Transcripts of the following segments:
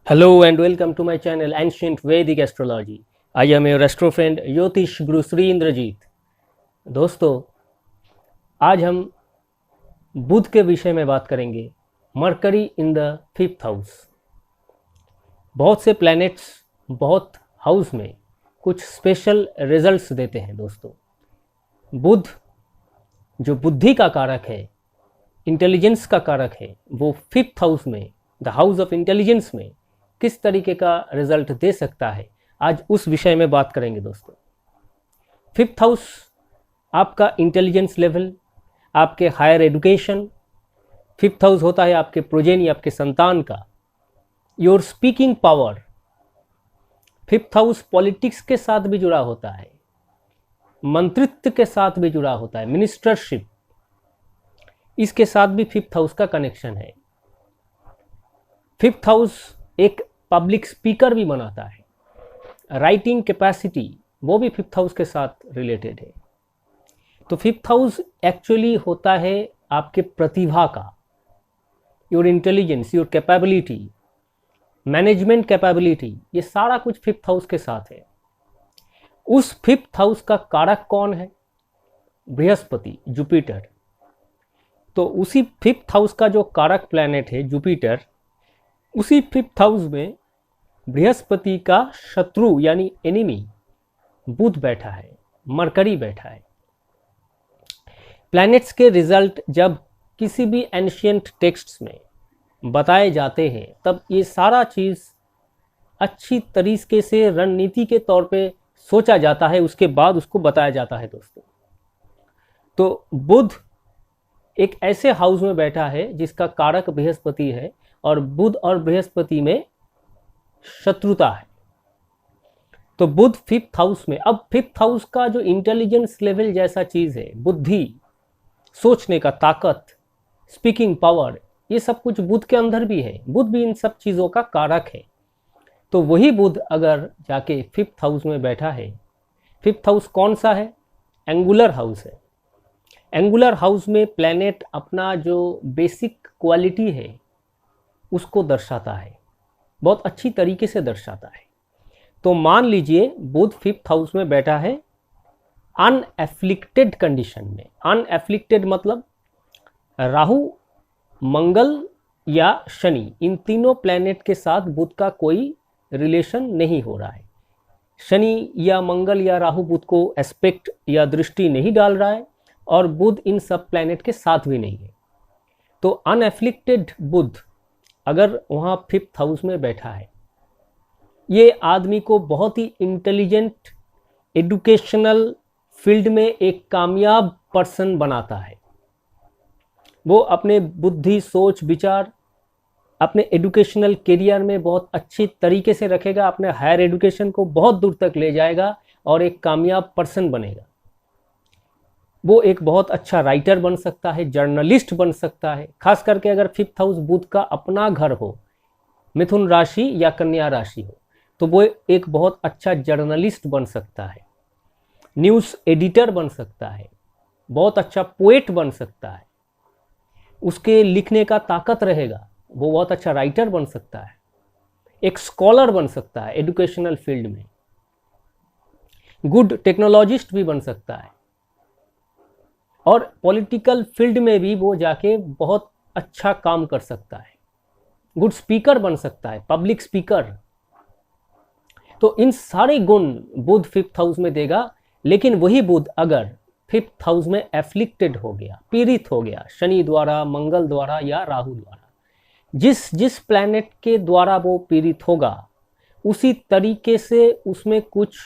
Hello and welcome to my channel Ancient Vedic Astrology. I am your astro friend ज्योतिष गुरु श्री इंद्रजीत। दोस्तों, आज हम बुध के विषय में बात करेंगे। Mercury in the 5th house. बहुत से प्लैनेट्स बहुत हाउस में कुछ स्पेशल रिजल्ट्स देते हैं। दोस्तों, बुध जो बुद्धि का कारक है, इंटेलिजेंस का कारक है, वो 5th हाउस में, द हाउस ऑफ इंटेलिजेंस में किस तरीके का रिजल्ट दे सकता है, आज उस विषय में बात करेंगे। दोस्तों, 5th हाउस आपका इंटेलिजेंस लेवल, आपके हायर एजुकेशन। 5th हाउस होता है आपके प्रोजेनी, आपके संतान का, your speaking power. 5th house politics के साथ भी जुड़ा होता है, मंत्रित्व के साथ भी जुड़ा होता है, मिनिस्टरशिप, इसके साथ भी 5th हाउस का कनेक्शन है। 5th हाउस एक पब्लिक स्पीकर भी बनाता है, राइटिंग कैपेसिटी वो भी 5th हाउस के साथ रिलेटेड है। तो 5th हाउस एक्चुअली होता है आपके प्रतिभा का, your intelligence, your capability, management capability, ये सारा कुछ 5th हाउस के साथ है। उस 5th हाउस का कारक कौन है? बृहस्पति, जुपिटर। तो उसी 5th हाउस का जो कारक प्लैनेट है जुपिटर, उसी 5th हाउस में बृहस्पति का शत्रु यानी एनिमी बुध बैठा है, मरकरी बैठा है। प्लैनेट्स के रिजल्ट जब किसी भी एंशिएंट टेक्स्ट्स में बताए जाते हैं, तब ये सारा चीज़ अच्छी तरीके से रणनीति के तौर पे सोचा जाता है, उसके बाद उसको बताया जाता है। दोस्तों, तो बुध एक ऐसे हाउस में बैठा है जिसका कारक बृहस्पति है, और बुध और बृहस्पति में शत्रुता है। तो बुध 5th हाउस में, अब 5th हाउस का जो इंटेलिजेंस लेवल जैसा चीज है, बुद्धि, सोचने का ताकत, स्पीकिंग पावर, ये सब कुछ बुध के अंदर भी है। बुध भी इन सब चीजों का कारक है। तो वही बुध अगर जाके 5th हाउस में बैठा है, 5th हाउस कौन सा है? एंगुलर हाउस है। एंगुलर हाउस में प्लैनेट अपना जो बेसिक क्वालिटी है उसको दर्शाता है, बहुत अच्छी तरीके से दर्शाता है। तो मान लीजिए बुध 5th हाउस में बैठा है अनएफ्लिक्टेड कंडीशन में। अनएफ्लिक्टेड मतलब राहु, मंगल या शनि, इन तीनों प्लैनेट के साथ बुध का कोई रिलेशन नहीं हो रहा है। शनि या मंगल या राहु बुध को एस्पेक्ट या दृष्टि नहीं डाल रहा है, और बुध इन सब प्लैनेट के साथ भी नहीं है। तो अनएफ्लिक्टेड बुध अगर वहाँ 5th हाउस में बैठा है, ये आदमी को बहुत ही इंटेलिजेंट, एजुकेशनल फील्ड में एक कामयाब पर्सन बनाता है। वो अपने बुद्धि, सोच, विचार अपने एजुकेशनल करियर में बहुत अच्छी तरीके से रखेगा, अपने हायर एजुकेशन को बहुत दूर तक ले जाएगा और एक कामयाब पर्सन बनेगा। वो एक बहुत अच्छा राइटर बन सकता है, जर्नलिस्ट बन सकता है। खास करके अगर 5th हाउस बुध का अपना घर हो, मिथुन राशि या कन्या राशि हो, तो वो एक बहुत अच्छा जर्नलिस्ट बन सकता है, न्यूज़ एडिटर बन सकता है, बहुत अच्छा पोएट बन सकता है, उसके लिखने का ताकत रहेगा, वो बहुत अच्छा राइटर बन सकता है, एक स्कॉलर बन सकता है एजुकेशनल फील्ड में, गुड टेक्नोलॉजिस्ट भी बन सकता है, और पॉलिटिकल फील्ड में भी वो जाके बहुत अच्छा काम कर सकता है, गुड स्पीकर बन सकता है, पब्लिक स्पीकर। तो इन सारे गुण बुध 5th हाउस में देगा। लेकिन वही बुध अगर 5th हाउस में एफ्लिक्टेड हो गया, पीड़ित हो गया, शनि द्वारा, मंगल द्वारा या राहु द्वारा, जिस प्लैनेट के द्वारा वो पीड़ित होगा, उसी तरीके से उसमें कुछ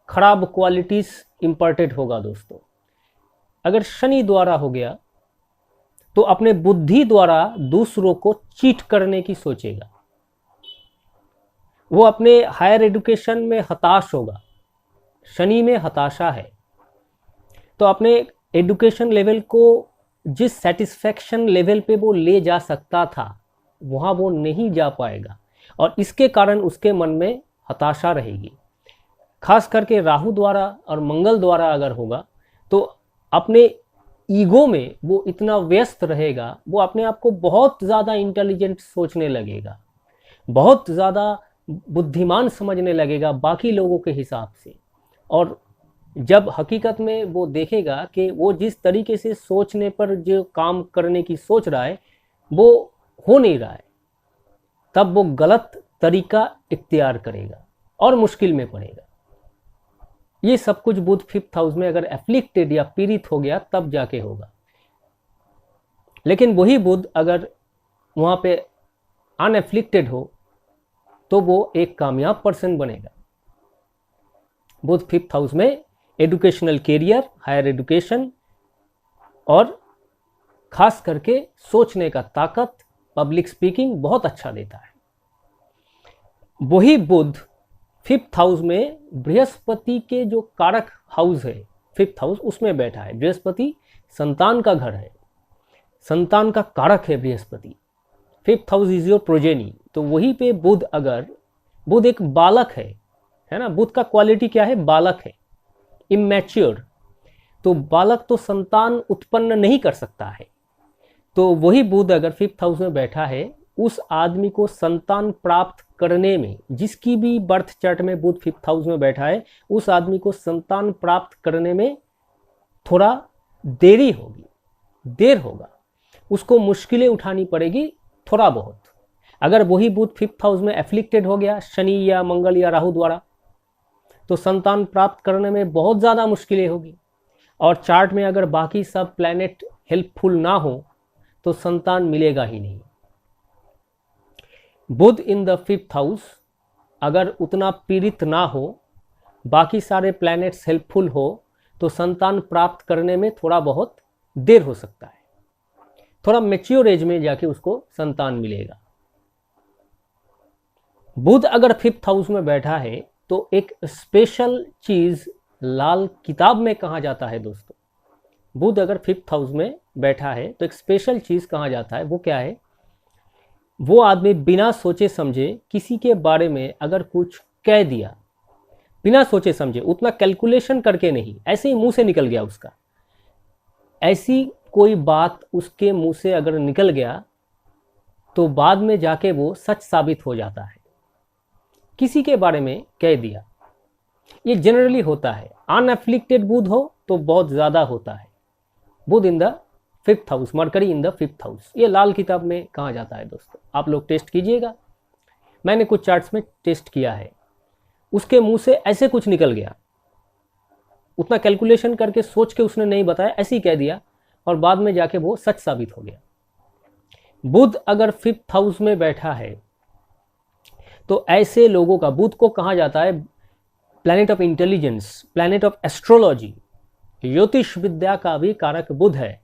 खराब क्वालिटीज इंपर्टेड होगा। दोस्तों, अगर शनि द्वारा हो गया तो अपने बुद्धि द्वारा दूसरों को चीट करने की सोचेगा, वो अपने हायर एजुकेशन में हताश होगा। शनि में हताशा है, तो अपने एजुकेशन लेवल को जिस सेटिस्फैक्शन लेवल पे वो ले जा सकता था, वहाँ वो नहीं जा पाएगा, और इसके कारण उसके मन में हताशा रहेगी। खास करके राहु द्वारा और मंगल द्वारा अगर होगा, तो अपने ईगो में वो इतना व्यस्त रहेगा, वो अपने आप को बहुत ज़्यादा इंटेलिजेंट सोचने लगेगा, बहुत ज़्यादा बुद्धिमान समझने लगेगा बाकी लोगों के हिसाब से। और जब हकीकत में वो देखेगा कि वो जिस तरीके से सोचने पर जो काम करने की सोच रहा है वो हो नहीं रहा है, तब वो गलत तरीका इख्तियार करेगा और मुश्किल में पड़ेगा। ये सब कुछ बुध 5th हाउस में अगर एफ्लिक्टेड या पीड़ित हो गया तब जाके होगा। लेकिन वही बुध अगर वहाँ पे अनएफ्लिक्टेड हो तो वो एक कामयाब पर्सन बनेगा। बुध 5th हाउस में एजुकेशनल कैरियर, हायर एजुकेशन और खास करके सोचने का ताकत, पब्लिक स्पीकिंग बहुत अच्छा देता है। वही बुध 5th हाउस में बृहस्पति के जो कारक हाउस है 5th हाउस, उसमें बैठा है। बृहस्पति संतान का घर है, संतान का कारक है Brihaspati. 5th house is your progeny. तो वहीं पे बुध, अगर बुध एक बालक है ना, बुध का क्वालिटी क्या है? बालक है, इमैच्योर। तो बालक तो संतान उत्पन्न नहीं कर सकता है। तो वही बुध अगर 5th हाउस में बैठा है, उस आदमी को संतान प्राप्त करने में, जिसकी भी बर्थ चार्ट में बुध 5th हाउस में बैठा है, उस आदमी को संतान प्राप्त करने में थोड़ा देरी होगी, देर होगा, उसको मुश्किलें उठानी पड़ेगी थोड़ा बहुत। अगर वही बुध 5th हाउस में एफ्लिक्टेड हो गया शनि या मंगल या राहु द्वारा, तो संतान प्राप्त करने में बहुत ज़्यादा मुश्किलें होगी। और चार्ट में अगर बाकी सब प्लैनेट हेल्पफुल ना हो तो संतान मिलेगा ही नहीं। बुध इन द 5th हाउस अगर उतना पीड़ित ना हो, बाकी सारे प्लैनेट्स हेल्पफुल हो, तो संतान प्राप्त करने में थोड़ा बहुत देर हो सकता है। थोड़ा मैच्योर एज में जाके उसको संतान मिलेगा। बुध अगर 5th हाउस में बैठा है तो एक स्पेशल चीज लाल किताब में कहा जाता है दोस्तों। बुध अगर 5th हाउस में बैठा है तो एक स्पेशल चीज कहा जाता है। वो क्या है? वो आदमी बिना सोचे समझे किसी के बारे में अगर कुछ कह दिया, बिना सोचे समझे, उतना कैलकुलेशन करके नहीं, ऐसे ही मुंह से निकल गया उसका, ऐसी कोई बात उसके मुंह से अगर निकल गया तो बाद में जाके वो सच साबित हो जाता है। किसी के बारे में कह दिया, ये जनरली होता है। अनएफ्लिक्टेड बुध हो तो बहुत ज़्यादा होता है। बुध in the 5th house, Mercury in the 5th house, ये लाल किताब में कहा जाता है दोस्तों। आप लोग टेस्ट कीजिएगा, मैंने कुछ चार्ट्स में टेस्ट किया है। उसके मुंह से ऐसे कुछ निकल गया, उतना कैलकुलेशन करके सोच के उसने नहीं बताया, ऐसे ही कह दिया और बाद में जाके वो सच साबित हो गया। बुध अगर 5th हाउस में बैठा है तो ऐसे लोगों का, बुध को कहा जाता है planet of intelligence, planet of astrology, ज्योतिष विद्या का भी कारक बुध है।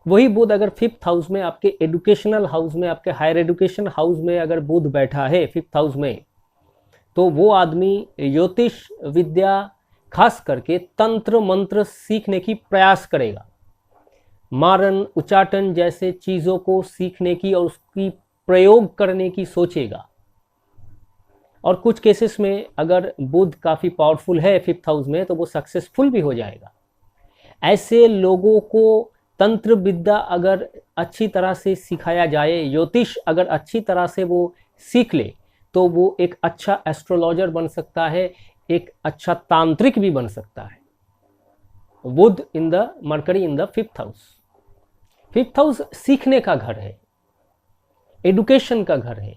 वही बुध अगर 5th हाउस में, आपके एजुकेशनल हाउस में, आपके हायर एजुकेशन हाउस में अगर बुध बैठा है 5th हाउस में, तो वो आदमी ज्योतिष विद्या, खास करके तंत्र मंत्र सीखने की प्रयास करेगा। मारन उच्चाटन जैसे चीज़ों को सीखने की और उसकी प्रयोग करने की सोचेगा। और कुछ केसेस में अगर बुध काफ़ी पावरफुल है 5th हाउस में तो वो सक्सेसफुल भी हो जाएगा। ऐसे लोगों को तंत्र विद्या अगर अच्छी तरह से सिखाया जाए, ज्योतिष अगर अच्छी तरह से वो सीख ले, तो वो एक अच्छा एस्ट्रोलॉजर बन सकता है, एक अच्छा तांत्रिक भी बन सकता है। बुध in the Mercury in the 5th house. 5th house सीखने का घर है, एजुकेशन का घर है।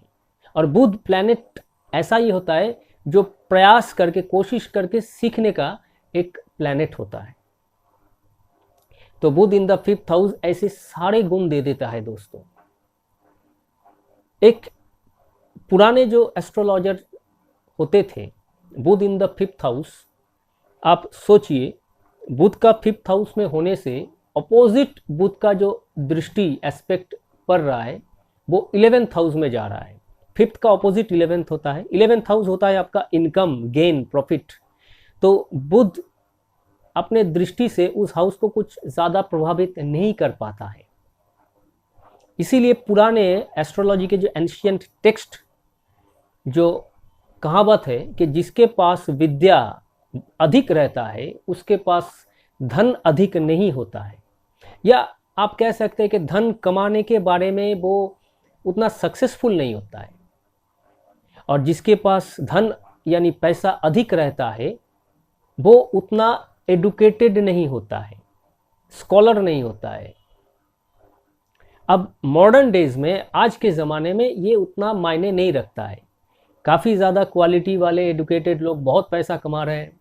और बुध प्लैनेट ऐसा ही होता है जो प्रयास करके, कोशिश करके सीखने का एक प्लैनेट होता है। तो बुध इन द 5th हाउस ऐसे सारे गुण दे देता है दोस्तों। एक पुराने जो एस्ट्रोलॉजर होते थे, बुध इन द 5th हाउस, आप सोचिए बुध का 5th हाउस में होने से अपोजिट बुध का जो दृष्टि एस्पेक्ट पड़ रहा है वो 11th हाउस में जा रहा है। 5th का अपोजिट 11th होता है। 11th हाउस होता है आपका इनकम, गेन, प्रॉफिट। तो बुध अपने दृष्टि से उस हाउस को कुछ ज़्यादा प्रभावित नहीं कर पाता है। इसीलिए पुराने एस्ट्रोलॉजी के जो एंशियंट टेक्स्ट, जो कहावत है कि जिसके पास विद्या अधिक रहता है उसके पास धन अधिक नहीं होता है, या आप कह सकते हैं कि धन कमाने के बारे में वो उतना सक्सेसफुल नहीं होता है। और जिसके पास धन यानी पैसा अधिक रहता है वो उतना एडुकेटेड नहीं होता है, स्कॉलर नहीं होता है। अब मॉडर्न डेज में, आज के ज़माने में ये उतना मायने नहीं रखता है। काफ़ी ज़्यादा क्वालिटी वाले एडुकेटेड लोग बहुत पैसा कमा रहे हैं,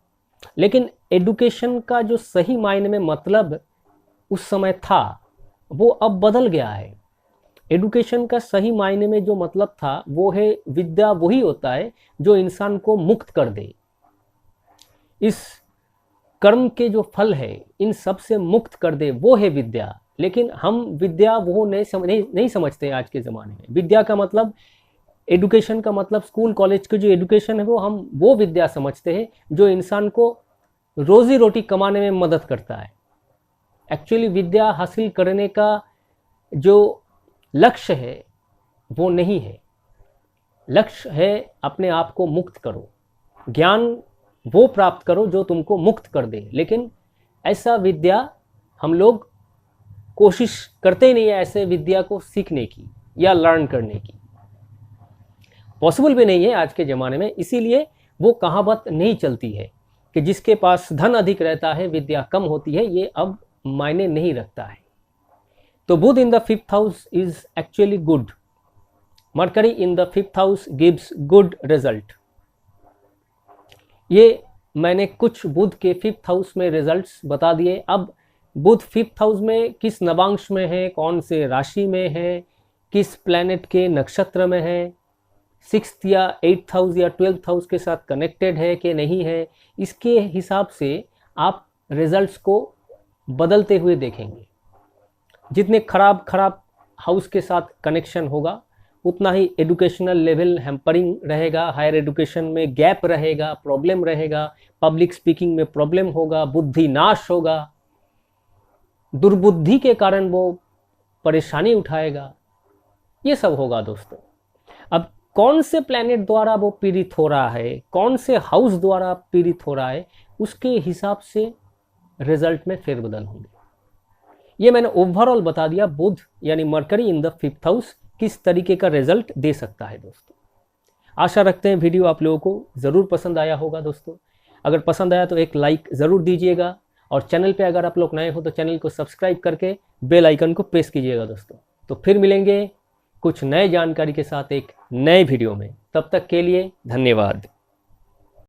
लेकिन एडुकेशन का जो सही मायने में मतलब उस समय था वो अब बदल गया है। एडुकेशन का सही मायने में जो मतलब था वो है विद्या वही होता है जो इंसान को मुक्त कर दे, इस कर्म के जो फल है इन सब से मुक्त कर दे, वो है विद्या। लेकिन हम विद्या वो नहीं समझते आज के ज़माने में। विद्या का मतलब, एडुकेशन का मतलब स्कूल कॉलेज की जो एडुकेशन है वो हम वो विद्या समझते हैं जो इंसान को रोज़ी रोटी कमाने में मदद करता है। एक्चुअली विद्या हासिल करने का जो लक्ष्य है वो नहीं है। लक्ष्य है अपने आप को मुक्त करो, ज्ञान वो प्राप्त करो जो तुमको मुक्त कर दे। लेकिन ऐसा विद्या हम लोग कोशिश करते ही नहीं है ऐसे विद्या को सीखने की या लर्न करने की। पॉसिबल भी नहीं है आज के ज़माने में। इसीलिए वो कहावत नहीं चलती है कि जिसके पास धन अधिक रहता है विद्या कम होती है, ये अब मायने नहीं रखता है। तो बुध in the 5th house is actually good. Mercury in the 5th house gives good result. ये मैंने कुछ बुध के 5th हाउस में रिजल्ट्स बता दिए। अब बुध 5th हाउस में किस नवांश में है, कौन से राशि में है, किस प्लैनेट के नक्षत्र में है, 6th या 8th हाउस या 12th हाउस के साथ कनेक्टेड है कि नहीं है, इसके हिसाब से आप रिजल्ट्स को बदलते हुए देखेंगे। जितने खराब हाउस के साथ कनेक्शन होगा उतना ही एजुकेशनल लेवल हैम्परिंग रहेगा, हायर एजुकेशन में गैप रहेगा, प्रॉब्लम रहेगा, पब्लिक स्पीकिंग में प्रॉब्लम होगा, बुद्धि नाश होगा, दुर्बुद्धि के कारण वो परेशानी उठाएगा, ये सब होगा दोस्तों। अब कौन से प्लैनेट द्वारा वो पीड़ित हो रहा है, कौन से हाउस द्वारा पीड़ित हो रहा है, उसके हिसाब से रिजल्ट में फेरबदल होंगे। ये मैंने ओवरऑल बता दिया बुध यानी mercury in the 5th house किस तरीके का रिजल्ट दे सकता है दोस्तों। आशा रखते हैं वीडियो आप लोगों को ज़रूर पसंद आया होगा दोस्तों। अगर पसंद आया तो एक लाइक ज़रूर दीजिएगा और चैनल पे अगर आप लोग नए हो तो चैनल को सब्सक्राइब करके बेल आइकन को प्रेस कीजिएगा दोस्तों। तो फिर मिलेंगे कुछ नए जानकारी के साथ एक नए वीडियो में। तब तक के लिए धन्यवाद।